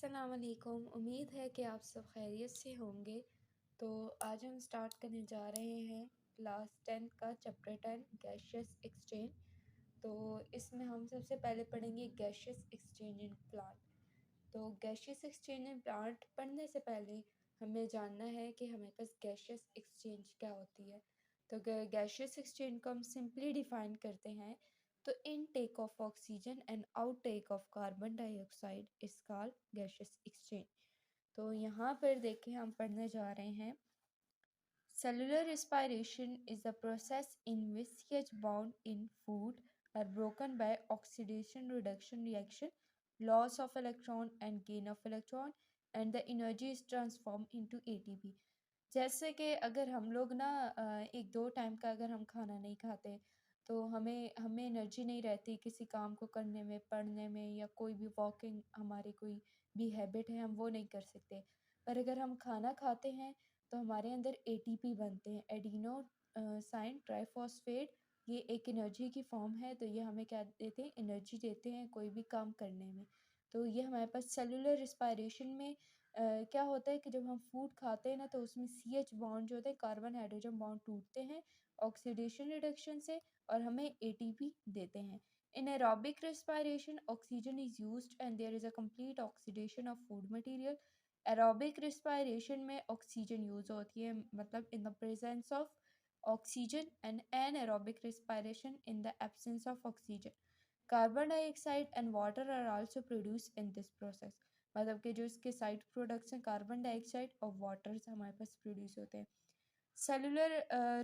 अस्सलाम वालेकुम। उम्मीद है कि आप सब खैरियत से होंगे। तो आज हम स्टार्ट करने जा रहे हैं क्लास 10 का चैप्टर 10 गैशियस एक्सचेंज। तो इसमें हम सबसे पहले पढ़ेंगे गैशियस एक्सचेंज इन प्लांट। तो गैशियस एक्सचेंज इन प्लांट पढ़ने से पहले हमें जानना है कि हमें पास गैशियस एक्सचेंज क्या होती है। तो गैशियस एक्सचेंज को हम सिंपली डिफाइन करते हैं। तो intake of oxygen and outtake of carbon dioxide is called gaseous exchange. तो यहाँ पर देखें हम पढ़ने जा रहे हैं। Cellular respiration is a process in which CH bond in food are broken by oxidation reduction reaction, loss of electron and gain of electron, and the energy is transformed into ATP। जैसे कि अगर हम लोग ना एक दो time का अगर हम खाना नहीं खाते तो हमें हमें एनर्जी नहीं रहती किसी काम को करने में, पढ़ने में, या कोई भी वॉकिंग हमारी कोई भी हैबिट है हम वो नहीं कर सकते। पर अगर हम खाना खाते हैं तो हमारे अंदर एटीपी बनते हैं, एडिनो साइन ट्राइफॉस्फेट। ये एक एनर्जी की फॉर्म है, तो ये हमें क्या देते हैं, एनर्जी देते हैं कोई भी काम करने में। तो ये हमारे पास सेलुलर रिस्पायरेशन में क्या होता है कि जब हम फूड खाते हैं ना तो उसमें सी एच बॉन्ड जो होते हैं, कार्बन हाइड्रोजन बॉन्ड टूटते हैं ऑक्सीडेशन रिडक्शन से और हमें एटीपी देते हैं। In aerobic respiration oxygen is used and there is a complete oxidation of food material। Aerobic respiration में ऑक्सीजन यूज होती है, मतलब in the presence of oxygen, and anaerobic respiration in the absence of oxygen. Carbon dioxide and water are also produce in this process. मतलब कि जो इसके side products हैं carbon dioxide और वाटर हमारे पास प्रोड्यूस होते हैं। सेलुलर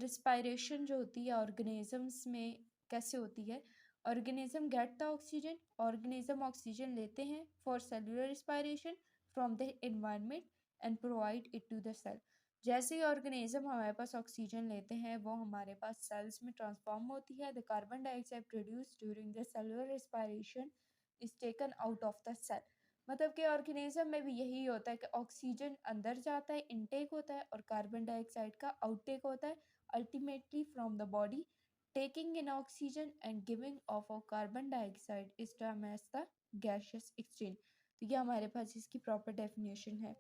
रिस्पायरेशन जो होती है ऑर्गेनिजम्स में कैसे होती है, organism get the oxygen, organism oxygen लेते हैं for cellular respiration from the environment and provide it to the cell. जैसे ही ऑर्गेनिज्म हमारे पास ऑक्सीजन लेते हैं वो हमारे पास सेल्स में ट्रांसफॉर्म होती है। The carbon dioxide produce during the cellular respiration is taken out of the cell. मतलब कि ऑर्गेनिज्म में भी यही होता है कि ऑक्सीजन अंदर जाता है, इनटेक होता है, और कार्बन डाइऑक्साइड का आउटटेक होता है ultimately from the body. Taking in oxygen and giving off carbon dioxide is term as the gaseous exchange. तो ये हमारे पास इसकी प्रॉपर डेफिनेशन है।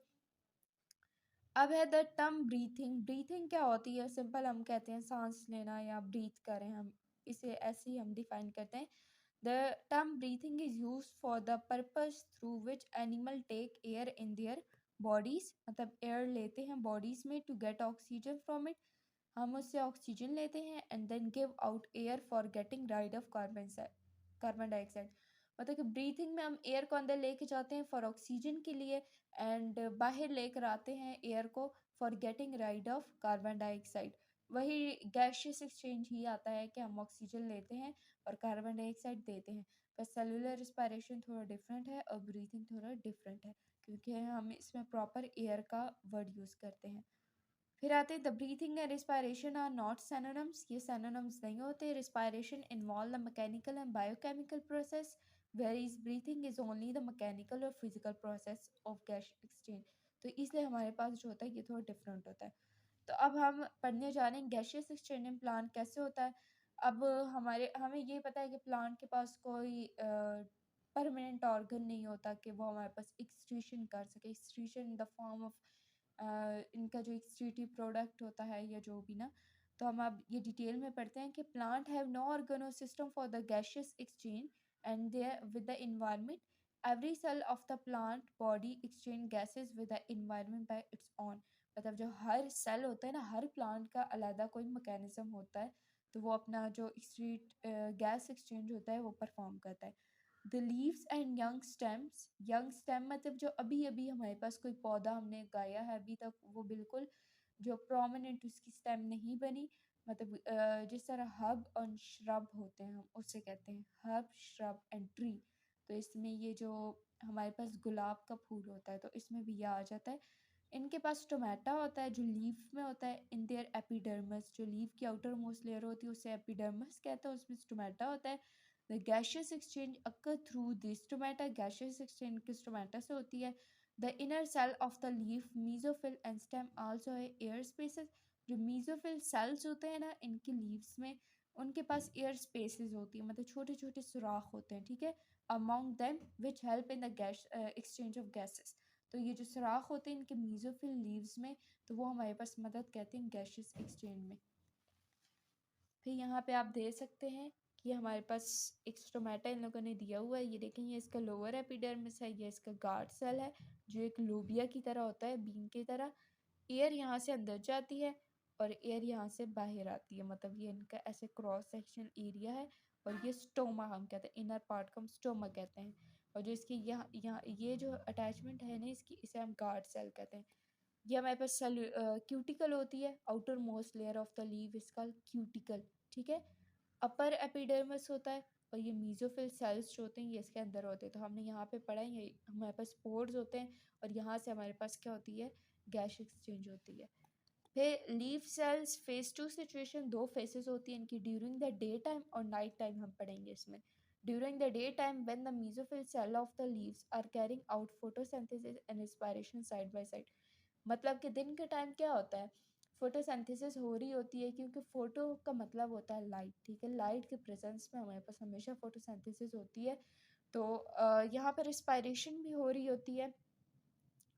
अब है द टर्म ब्रीथिंग। ब्रीथिंग क्या होती है, सिंपल हम कहते हैं सांस लेना या ब्रीथ करें, हम इसे ऐसे ही हम डिफाइन करते हैं। The term breathing is use for the purpose through which animal take air in their bodies. मतलब एयर लेते हैं बॉडीज में to get oxygen from it, हम उससे ऑक्सीजन लेते हैं and then give out air for getting rid of carbon dioxide. मतलब कि ब्रीथिंग में हम एयर को अंदर लेके जाते हैं फॉर ऑक्सीजन के लिए, एंड बाहर लेकर आते हैं एयर को for getting rid of carbon dioxide. वही गैशियस एक्सचेंज ही आता है कि हम ऑक्सीजन लेते हैं और कार्बन डाइऑक्साइड देते हैं। पर सेलुलर रिस्पायरेशन थोड़ा डिफरेंट है और ब्रीथिंग थोड़ा डिफरेंट है, क्योंकि हम इसमें प्रॉपर एयर का वर्ड यूज़ करते हैं। फिर आते हैं the breathing and respiration are not synonyms. ये सैनोनिम्स नहीं होते। Respiration involve the mechanical and biochemical process, whereas breathing is only the mechanical or physical process of gas exchange। तो इसलिए हमारे पास जो होता है ये थोड़ा डिफरेंट होता है। तो अब हम पढ़ने जा रहे हैं गैशियस एक्सचेंज प्लांट कैसे होता है। अब हमें ये पता है कि प्लांट के पास कोई परमानेंट ऑर्गन नहीं होता कि वो हमारे पास एक्सक्रीशन कर सके। Excretion in the form of इनका जो एक्सक्रीटिव प्रोडक्ट होता है या जो भी ना। तो हम अब ये डिटेल में पढ़ते हैं कि plant have no organ system for the gaseous exchange and there with the environment। every cell of the plant body exchange gases with the environment by its own। मतलब जो हर सेल होता है ना, हर प्लांट का अलग कोई मैकेनिज्म होता है, तो वो अपना जो एक्सक्रीट गैस एक्सचेंज होता है वो परफॉर्म करता है। The leaves and young stems. Young stem मतलब जो अभी अभी हमारे पास कोई पौधा हमने उगाया है, अभी तक वो बिल्कुल जो प्रोमिनेंट उसकी स्टेम नहीं बनी, मतलब जिस तरह हर्ब और श्रब होते हैं हम उससे कहते हैं हर्ब, श्रब एंड ट्री। तो इसमें ये जो हमारे पास गुलाब का फूल होता है तो इसमें भी ये आ जाता है। इनके पास टोमेटा होता है जो लीफ में होता है। इन देयर एपिडर्मस, जो लीफ की आउटर मोस्ट लेयर होती है उसे एपिडर्मस कहते हैं, उसमें टोमेटा होता है। The gaseous exchange occur through this stomata. Gaseous exchange किस टोमेटा से होती है। The inner cell of the leaf mesophyll and stem also है एयर स्पेसेस। जो मीजोफिल सेल्स होते हैं ना इनके लीव्स में, उनके पास एयर स्पेसेस होती है, मतलब छोटे छोटे सुराख होते हैं, ठीक है, among them which help in the gas exchange of gases. तो ये जो सुराख होते हैं इनके मीजोफिल लीव्स में, तो वो हमारे पास मदद करते हैं गैसेस एक्सचेंज में। फिर यहाँ पे आप देख सकते हैं कि हमारे पास एक स्टोमेटा इन लोगों ने दिया हुआ है। ये देखें, ये इसका लोअर एपिडर्मिस है, ये इसका गार्ड सेल है जो एक लोबिया की तरह होता है, बीन की तरह। एयर यहाँ से अंदर जाती है और एयर यहाँ से बाहर आती है, मतलब ये इनका ऐसे क्रॉस सेक्शनल एरिया है। और ये स्टोमा हम कहते हैं, इनर पार्ट को हम स्टोमा कहते हैं। और जो इसकी यहाँ यहाँ ये जो अटैचमेंट है ना इसकी, इसे हम गार्ड सेल कहते हैं। ये हमारे पास क्यूटिकल होती है, outer most layer of the leave इसका क्यूटिकल, ठीक है। अपर एपिडर्मिस होता है और ये मीजोफिल सेल्स जो होते हैं ये इसके अंदर होते हैं। तो हमने यहाँ पे पढ़ा है, ये हमारे पास पोर्स होते हैं और यहाँ से हमारे पास क्या होती है, गैस एक्सचेंज होती है। फिर leaf cells phase two situation, दो फेसेस होती हैं इनकी, ड्यूरिंग द डे टाइम और नाइट टाइम हम पढ़ेंगे इसमें। During the day time when the mesophyll cell of the leaves are carrying out photosynthesis and respiration side by side. मतलब कि दिन के टाइम क्या होता है, फोटोसिंथेसिस हो रही होती है, क्योंकि फोटो का मतलब होता है लाइट, ठीक है। लाइट के प्रेजेंस में हमारे पास हमेशा फोटोसिंथेसिस होती है। तो यहाँ पर रेस्पिरेशन भी हो रही होती है,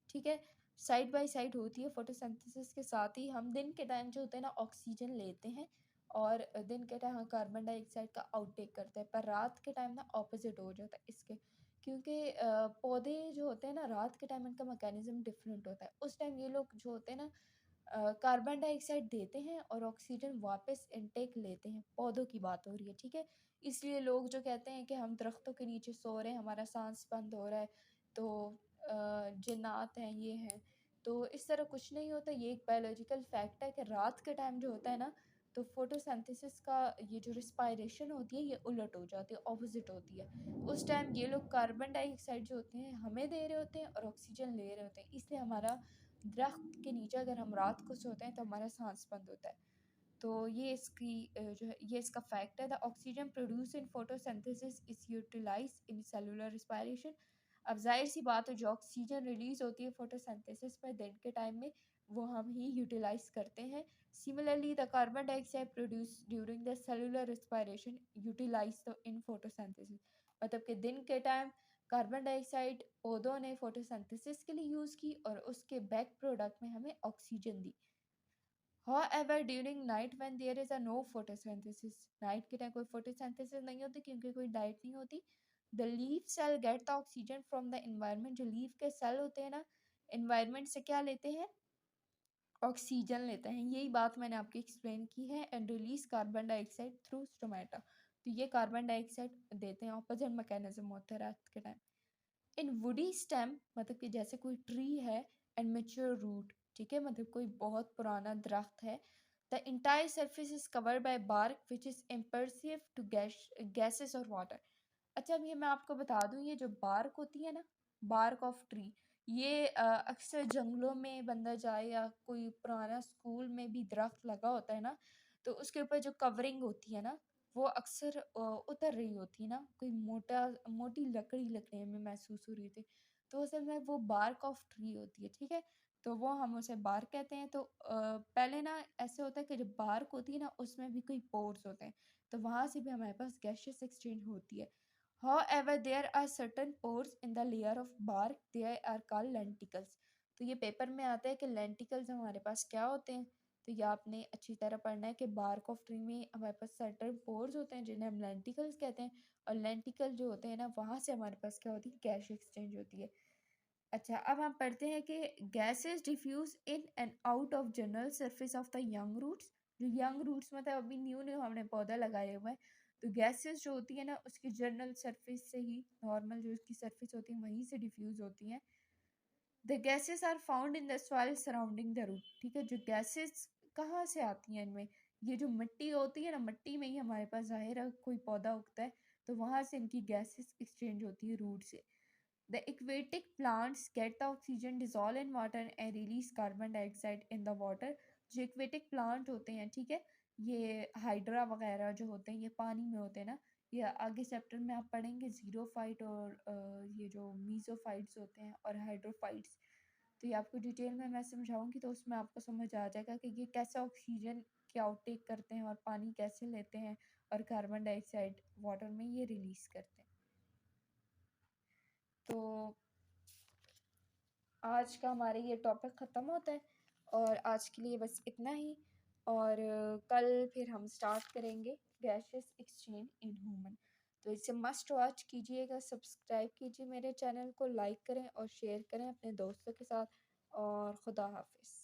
ठीक है, साइड बाय साइड होती है फोटोसिंथेसिस के साथ ही। हम दिन के टाइम जो होते हैं ना ऑक्सीजन लेते हैं और दिन के टाइम हम कार्बन डाइऑक्साइड का आउटटेक करते हैं, पर रात के टाइम ना ऑपोजिट हो जाता है इसके, क्योंकि पौधे जो होते हैं ना रात के टाइम इनका मैकेनिज्म डिफरेंट होता है। उस टाइम ये लोग जो होते हैं ना कार्बन डाइऑक्साइड देते हैं और ऑक्सीजन वापस इनटेक लेते हैं। पौधों की बात हो रही है, ठीक है। इसलिए लोग जो कहते हैं कि हम दरख्तों के नीचे सो रहे हैं, हमारा सांस बंद हो रहा है, तो जिन्नात हैं, ये हैं। तो इस तरह कुछ नहीं होता, ये एक बायोलॉजिकल फैक्ट है कि रात के टाइम जो होता है ना, तो फोटोसिंथेसिस का ये जो रिस्पायरेशन होती है ये उलट हो जाती है, ऑपोजिट होती है। उस टाइम ये लोग कार्बन डाइऑक्साइड जो होते हैं हमें दे रहे होते हैं और ऑक्सीजन ले रहे होते हैं, इसलिए हमारा दरख्त के नीचे अगर हम रात को सोते हैं तो हमारा सांस बंद होता है। तो ये इसकी जो है ये इसका फैक्ट है। The oxygen produce in photosynthesis is utilize in cellular respiration. अब जाहिर सी बात है जो ऑक्सीजन रिलीज होती है फोटोसिंथेसिस में दिन के टाइम में, वो हम ही यूटिलाइज करते हैं। Similarly the carbon dioxide produce during the cellular respiration utilize in photosynthesis. मतलब कि दिन के टाइम कार्बन डाइऑक्साइड पौधों ने फोटोसिंथेसिस के लिए यूज़ की और उसके बैक प्रोडक्ट में हमें oxygen the. However, during night when there is a no photosynthesis, night के टाइम कोई photosynthesis नहीं होती क्योंकि कोई डाइट नहीं होती। The leaf cell get the oxygen from the environment। जो लीफ के सेल होते हैं ना, environment से क्या लेते हैं, ऑक्सीजन लेते हैं। यही बात मैंने आपको एक्सप्लेन की है। And release carbon dioxide through stomata. तो ये कार्बन डाइऑक्साइड देते हैं, ऑपोजिट मैकेनिज्म होता है रात के टाइम। इन वुडी स्टेम, मतलब कि जैसे कोई ट्री है, एंड मेच्योर रूट, ठीक है, मतलब कोई बहुत पुराना दरख्त है। The entire surface is covered by bark which is impervious to gases और वाटर। अच्छा, अब ये मैं आपको बता दूं, ये जो बार्क होती है ना, बार्क ऑफ ट्री, ये अक्सर जंगलों में बंदा जाए या कोई पुराना स्कूल में भी दरख्त लगा होता है ना, तो उसके ऊपर जो कवरिंग होती है ना, वो अक्सर उतर रही होती है ना, कोई मोटी लकड़ी लगने में महसूस हो रही थी, तो असल में वो बार्क ऑफ ट्री होती है, ठीक है। तो वो हम उसे बार्क कहते हैं। तो पहले ना ऐसे होता है कि जब बार्क होती है ना उसमें भी कोई पोर्स होते हैं, तो वहाँ से भी हमारे पास गैसेस एक्सचेंज होती है। However, there are certain pores in the layer of bark. They are called lenticles। तो ये पेपर में आता है कि lenticles हमारे पास क्या होते हैं। तो ये आपने अच्छी तरह पढ़ना है कि bark of tree में हमारे पास certain pores होते हैं जिन्हें हम lenticles कहते हैं। और lenticle जो होते हैं ना, वहाँ से हमारे पास क्या होती है, गैस एक्सचेंज होती है। अच्छा, अब हम पढ़ते हैं कि gases diffuse in and out of general surface of the young roots. जो यंग रूट्स मतलब अभी न्यू न्यू हमने पौधा लगाया हुआ है, तो गैसेस जो होती है ना उसकी जनरल सरफेस से ही, नॉर्मल जो उसकी सरफेस होती है वहीं से डिफ्यूज होती हैं। The gases are found in the soil surrounding the root, ठीक है। जो गैसेस कहाँ से आती हैं इनमें, ये जो मिट्टी होती है ना, मिट्टी में ही हमारे पास ज़ाहिर है कोई पौधा उगता है, तो वहाँ से इनकी गैसेस एक्सचेंज होती है रूट से। The aquatic plants get the oxygen dissolve in water and release carbon dioxide in the water। जो aquatic plant होते हैं, ठीक है, ये हाइड्रा वगैरह जो होते हैं ये पानी में होते हैं ना। ये आगे चैप्टर में आप पढ़ेंगे जीरोफाइट और ये जो मीजोफाइट्स होते हैं और हाइड्रोफाइट्स। तो ये आपको डिटेल में मैं समझाऊंगी, तो उसमें आपको समझ आ जाएगा कि ये कैसे ऑक्सीजन के आउटटेक करते हैं और पानी कैसे लेते हैं और कार्बन डाइऑक्साइड वाटर में ये रिलीज़ करते हैं। तो आज का हमारा ये टॉपिक ख़त्म होता है और आज के लिए बस इतना ही। और कल फिर हम स्टार्ट करेंगे गैसेस एक्सचेंज इन ह्यूमन। तो इसे मस्ट वॉच कीजिएगा, सब्सक्राइब कीजिए मेरे चैनल को, लाइक करें और शेयर करें अपने दोस्तों के साथ। और खुदा हाफिज़।